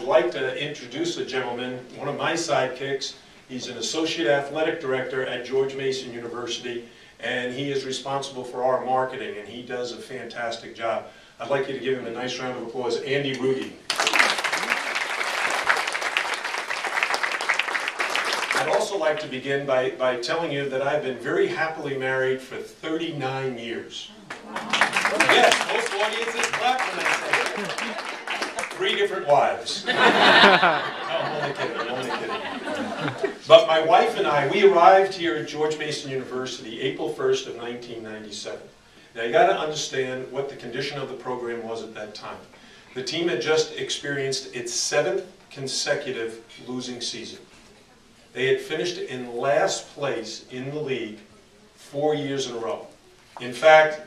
would like to introduce a gentleman, one of my sidekicks. He's an associate athletic director at George Mason University, and he is responsible for our marketing, and he does a fantastic job. I'd like you to give him a nice round of applause. Andy Rudy. I'd also like to begin by telling you that I've been very happily married for 39 years. Yes, most audiences clap when I say that. 3 different wives. No, I'm only kidding, I'm only kidding. But my wife and I, we arrived here at George Mason University April 1st of 1997. Now you got to understand what the condition of the program was at that time. The team had just experienced its 7th consecutive losing season. They had finished in last place in the league 4 years in a row. In fact,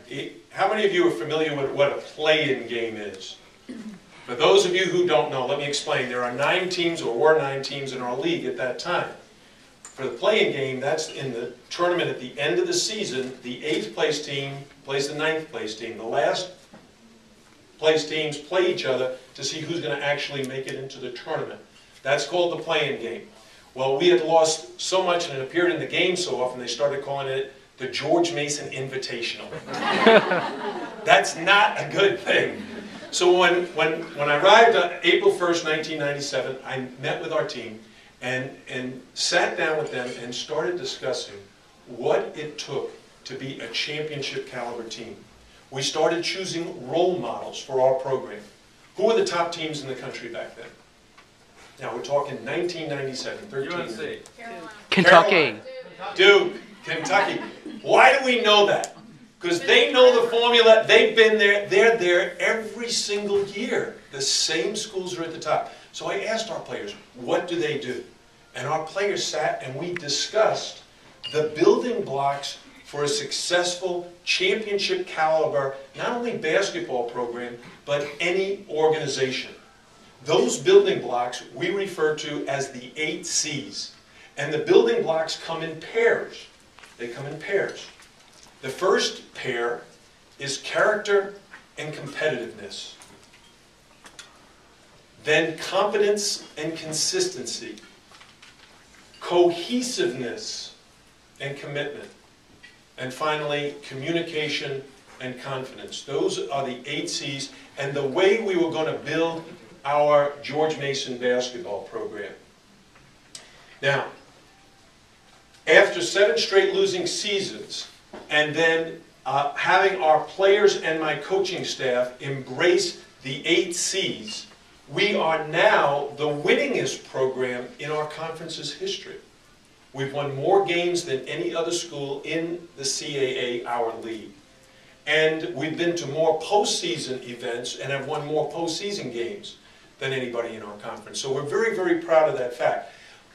how many of you are familiar with what a play-in game is? For those of you who don't know, let me explain. There are 9 teams, or were 9 teams in our league at that time. For the play-in game, that's in the tournament at the end of the season. The 8th place team plays the 9th place team. The last place teams play each other to see who's going to actually make it into the tournament. That's called the play-in game. Well, we had lost so much and it appeared in the game so often, they started calling it the George Mason Invitational. That's not a good thing. So when I arrived on April 1st, 1997, I met with our team and sat down with them and started discussing what it took to be a championship caliber team. We started choosing role models for our program. Who were the top teams in the country back then? Now we're talking 1997, 13. Kentucky. Duke, Kentucky. Why do we know that? Because they know the formula. They've been there. They're there every single year. The same schools are at the top. So I asked our players, what do they do? And our players sat and we discussed the building blocks for a successful championship caliber, not only basketball program, but any organization. Those building blocks we refer to as the 8 C's. And the building blocks come in pairs. They come in pairs. The first pair is character and competitiveness. Then confidence and consistency. Cohesiveness and commitment. And finally, communication and confidence. Those are the 8 C's and the way we were going to build our George Mason basketball program. Now, after 7 straight losing seasons, and then having our players and my coaching staff embrace the 8 C's, we are now the winningest program in our conference's history. We've won more games than any other school in the CAA, our league. And we've been to more postseason events and have won more postseason games than anybody in our conference. So we're very, very proud of that fact.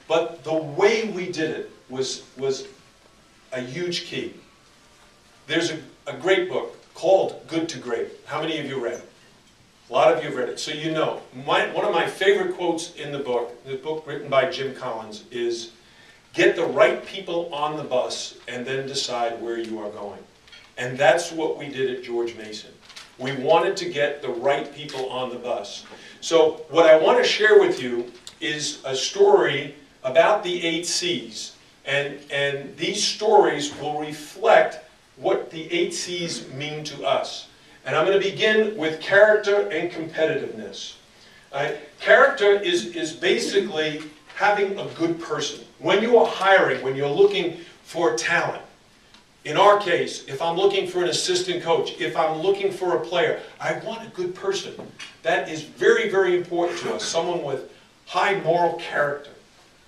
But the way we did it was a huge key. There's a great book called Good to Great. How many of you read it? A lot of you have read it. So you know. One of my favorite quotes in the book written by Jim Collins, is, get the right people on the bus and then decide where you are going. And that's what we did at George Mason. We wanted to get the right people on the bus. So what I want to share with you is a story about the 8 C's. And these stories will reflect what the 8 C's mean to us. And I'm going to begin with character and competitiveness. Character is basically having a good person. When you are hiring, when you're looking for talent, in our case, if I'm looking for an assistant coach, if I'm looking for a player, I want a good person. That is very, very important to us, someone with high moral character.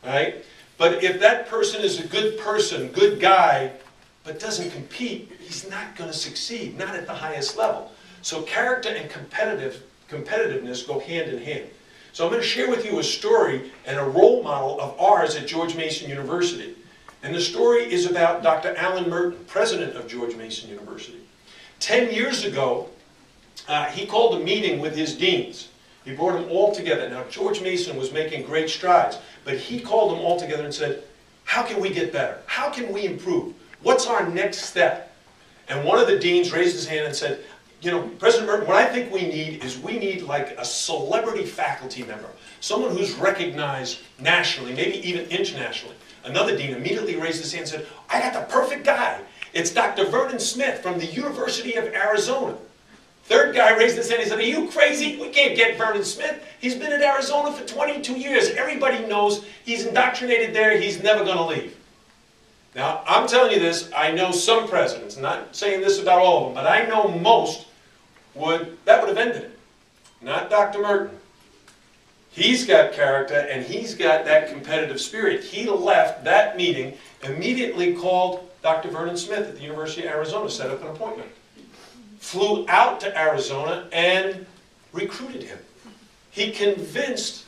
Right? But if that person is a good person, good guy, but doesn't compete, he's not going to succeed, not at the highest level. So character and competitiveness go hand in hand. So I'm going to share with you a story and a role model of ours at George Mason University. And the story is about Dr. Alan Merton, president of George Mason University. 10 years ago, he called a meeting with his deans. He brought them all together. Now, George Mason was making great strides, but he called them all together and said, how can we get better? How can we improve? What's our next step? And one of the deans raised his hand and said, you know, President Merton, what I think we need is we need like a celebrity faculty member, someone who's recognized nationally, maybe even internationally. Another dean immediately raised his hand and said, I got the perfect guy. It's Dr. Vernon Smith from the University of Arizona. Third guy raised his hand and said, are you crazy? We can't get Vernon Smith. He's been in Arizona for 22 years. Everybody knows he's indoctrinated there. He's never going to leave. Now, I'm telling you this, I know some presidents, I'm not saying this about all of them, but I know most that would have ended it. Not Dr. Merton. He's got character and he's got that competitive spirit. He left that meeting, immediately called Dr. Vernon Smith at the University of Arizona, set up an appointment. Flew out to Arizona and recruited him. He convinced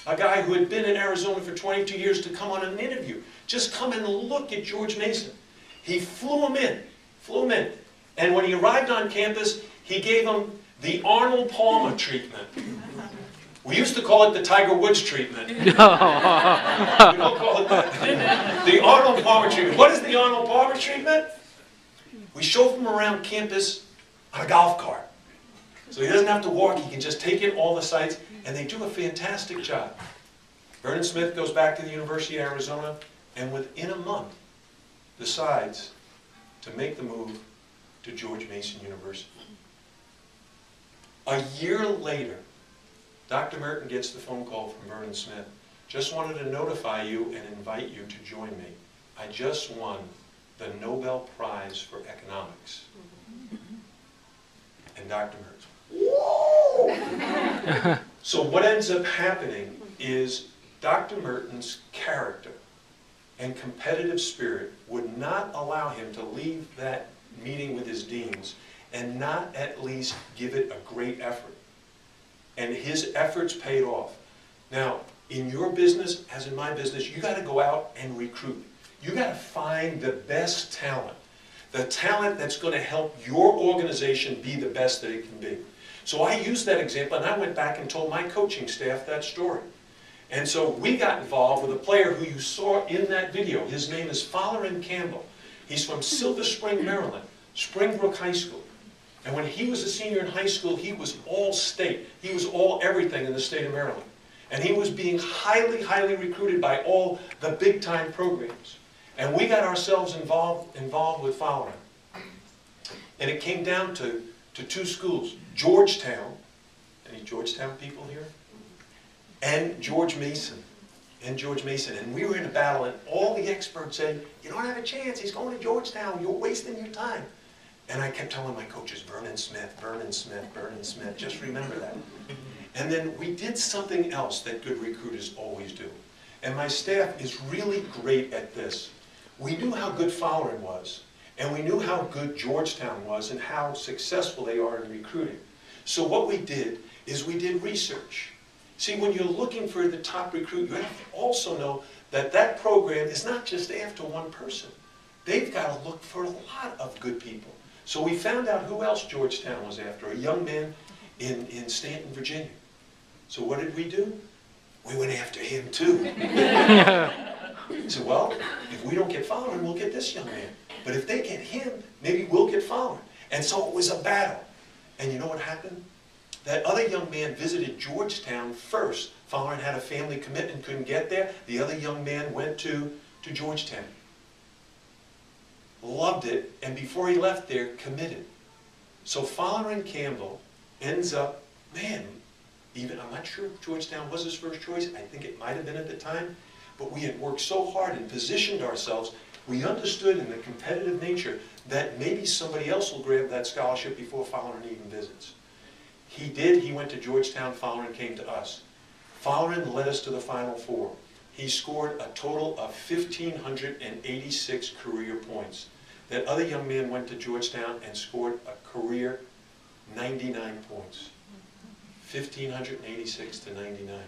a guy who had been in Arizona for 22 years to come on an interview. Just come and look at George Mason. He flew him in. And when he arrived on campus, he gave him the Arnold Palmer treatment. We used to call it the Tiger Woods treatment. We don't call it that. The Arnold Palmer treatment. What is the Arnold Palmer treatment? We shove him around campus on a golf cart. So he doesn't have to walk, he can just take in all the sights, and they do a fantastic job. Vernon Smith goes back to the University of Arizona, and within a month decides to make the move to George Mason University. A year later, Dr. Merton gets the phone call from Vernon Smith. Just wanted to notify you and invite you to join me. I just won the Nobel Prize for Economics. And Dr. Merton, whoa! So what ends up happening is Dr. Merton's character and competitive spirit would not allow him to leave that meeting with his deans and not at least give it a great effort. And his efforts paid off. Now, in your business, as in my business, you got to go out and recruit. You got to find the best talent. The talent that's going to help your organization be the best that it can be. So I used that example, and I went back and told my coaching staff that story. And so we got involved with a player who you saw in that video. His name is Larranaga Campbell. He's from Silver Spring, Maryland, Springbrook High School. And when he was a senior in high school, he was all state. He was all everything in the state of Maryland. And he was being highly, highly recruited by all the big-time programs. And we got ourselves involved with Larranaga. And it came down to two schools, Georgetown. Any Georgetown people here? And George Mason. And we were in a battle, and all the experts said, you don't have a chance, he's going to Georgetown, you're wasting your time. And I kept telling my coaches, Vernon Smith, Vernon Smith, Vernon Smith, just remember that. And then we did something else that good recruiters always do. And my staff is really great at this. We knew how good Larranaga was, and we knew how good Georgetown was and how successful they are in recruiting. So what we did is we did research. See, when you're looking for the top recruit, you have to also know that that program is not just after one person. They've got to look for a lot of good people. So we found out who else Georgetown was after, a young man in Stanton, Virginia. So what did we do? We went after him too. So, well, if we don't get Larranaga, we'll get this young man. But if they get him, maybe we'll get Larranaga. And so it was a battle. And you know what happened? That other young man visited Georgetown first. Larranaga had a family commitment, couldn't get there. The other young man went to Georgetown. Loved it, and before he left there, committed. So Larranaga Campbell ends up, man, even, I'm not sure if Georgetown was his first choice, I think it might have been at the time, but we had worked so hard and positioned ourselves, we understood in the competitive nature that maybe somebody else will grab that scholarship before Larranaga even visits. He did, he went to Georgetown, Larranaga came to us. Larranaga led us to the Final Four. He scored a total of 1,586 career points. That other young man went to Georgetown and scored a career 99 points. 1,586 to 99.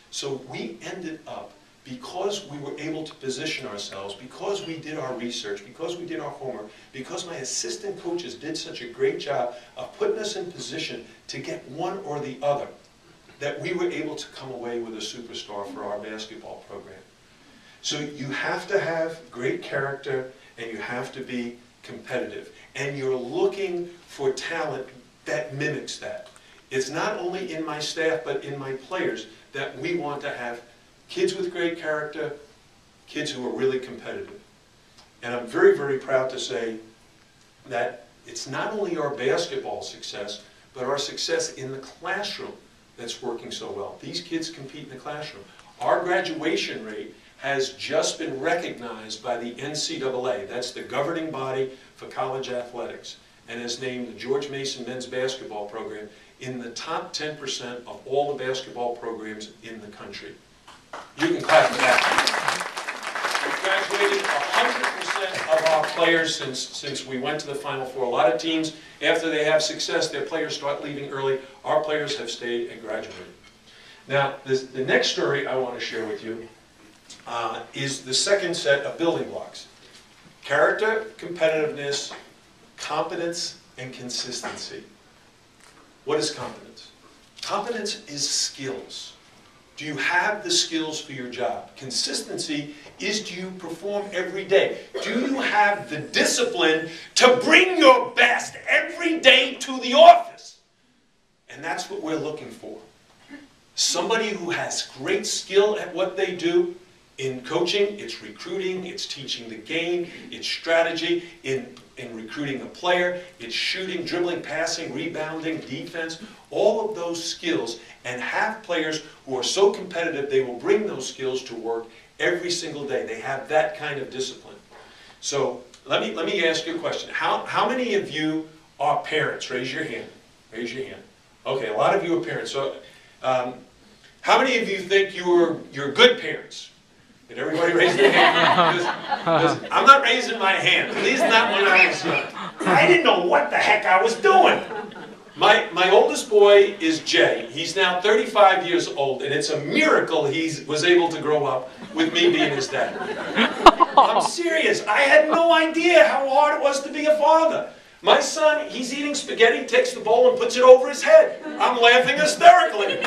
So we ended up, because we were able to position ourselves, because we did our research, because we did our homework, because my assistant coaches did such a great job of putting us in position to get one or the other, that we were able to come away with a superstar for our basketball program. So you have to have great character, and you have to be competitive. And you're looking for talent that mimics that. It's not only in my staff, but in my players, that we want to have kids with great character, kids who are really competitive. And I'm very, very proud to say that it's not only our basketball success, but our success in the classroom that's working so well. These kids compete in the classroom. Our graduation rate has just been recognized by the NCAA, that's the governing body for college athletics, and has named the George Mason men's basketball program in the top 10% of all the basketball programs in the country. You can clap for that. We've graduated 100% of our players since we went to the Final Four. A lot of teams, after they have success, their players start leaving early. Our players have stayed and graduated. Now, the next story I want to share with you is the second set of building blocks. Character, competitiveness, competence, and consistency. What is competence? Competence is skills. Do you have the skills for your job? Consistency is, do you perform every day? Do you have the discipline to bring your best every day to the office? And that's what we're looking for. Somebody who has great skill at what they do. In coaching, it's recruiting, it's teaching the game, it's strategy. In recruiting a player, it's shooting, dribbling, passing, rebounding, defense, all of those skills, and have players who are so competitive they will bring those skills to work every single day. They have that kind of discipline. So let me ask you a question. How many of you are parents? Raise your hand. Raise your hand. Okay, a lot of you are parents. So how many of you think you're good parents? Did everybody raise their hand? Because I'm not raising my hand. At least not when I was young. I didn't know what the heck I was doing. My oldest boy is Jay. He's now 35 years old, and it's a miracle he was able to grow up with me being his dad. I'm serious. I had no idea how hard it was to be a father. My son, he's eating spaghetti, takes the bowl and puts it over his head. I'm laughing hysterically.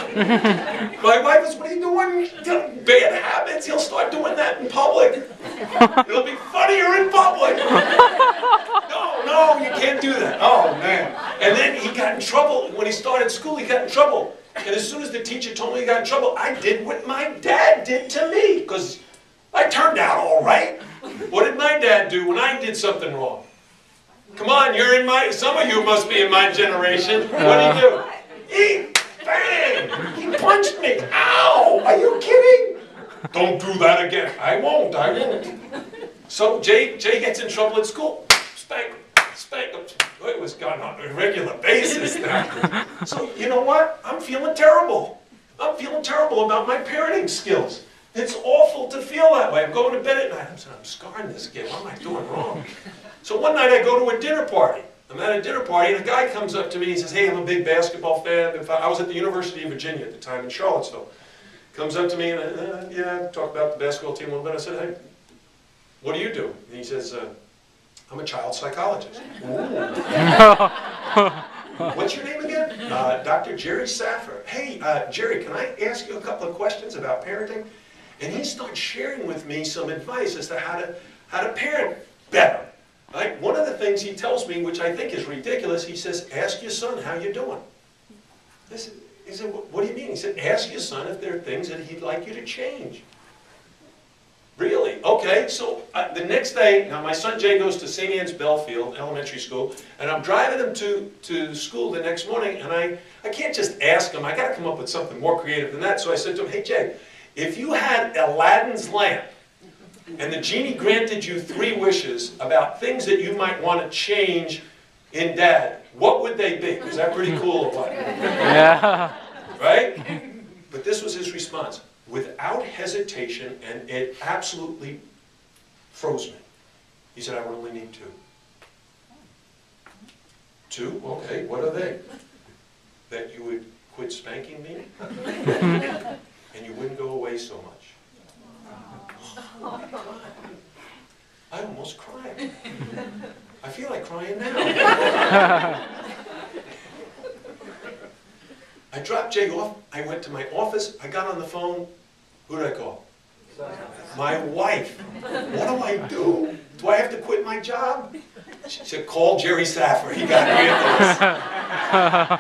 My wife is, what are you doing? Bad habits. He'll start doing that in public. It'll be funnier in public. No, you can't do that. Oh, man. And then he got in trouble. When he started school, he got in trouble. And as soon as the teacher told me he got in trouble, I did what my dad did to me. Because I turned out all right. What did my dad do when I did something wrong? Come on, some of you must be in my generation. What did he do? Bang! He punched me. Ow! Are you kidding? Don't do that again. I won't. So Jay gets in trouble at school. Spank him. It was gone on a regular basis now. So you know what? I'm feeling terrible. I'm feeling terrible about my parenting skills. It's awful to feel that way. I'm going to bed at night. I'm scarring this kid. What am I doing wrong? So one night I go to a dinner party. I'm at a dinner party and a guy comes up to me and says, hey, I'm a big basketball fan. I was at the University of Virginia at the time in Charlottesville. Comes up to me and talk about the basketball team a little bit. I said, hey, what do you do? And he says, I'm a child psychologist. What's your name again? Dr. Jerry Saffer. Hey, Jerry, can I ask you a couple of questions about parenting? And he starts sharing with me some advice as to how to parent better. Right? One of the things he tells me, which I think is ridiculous, he says, ask your son how you're doing. He said, what do you mean? He said, ask your son if there are things that he'd like you to change. Really? Okay, so the next day, now my son Jay goes to St. Anne's Belfield Elementary School, and I'm driving him to school the next morning, and I can't just ask him, I got to come up with something more creative than that. So I said to him, hey Jay, if you had Aladdin's lamp, and the genie granted you 3 wishes about things that you might want to change in Dad, what would they be? Is that pretty cool or what? Yeah. Right? But this was his response. Without hesitation, and it absolutely froze me. He said, I would only need 2. 2? Okay, what are they? That you would quit spanking me, and you wouldn't go away so much. Oh, I almost cried. I feel like crying now. I dropped Jay off. I went to my office. I got on the phone. Who did I call? My wife. What do? Do I have to quit my job? She said, call Jerry Saffer. He got me into this. Yeah.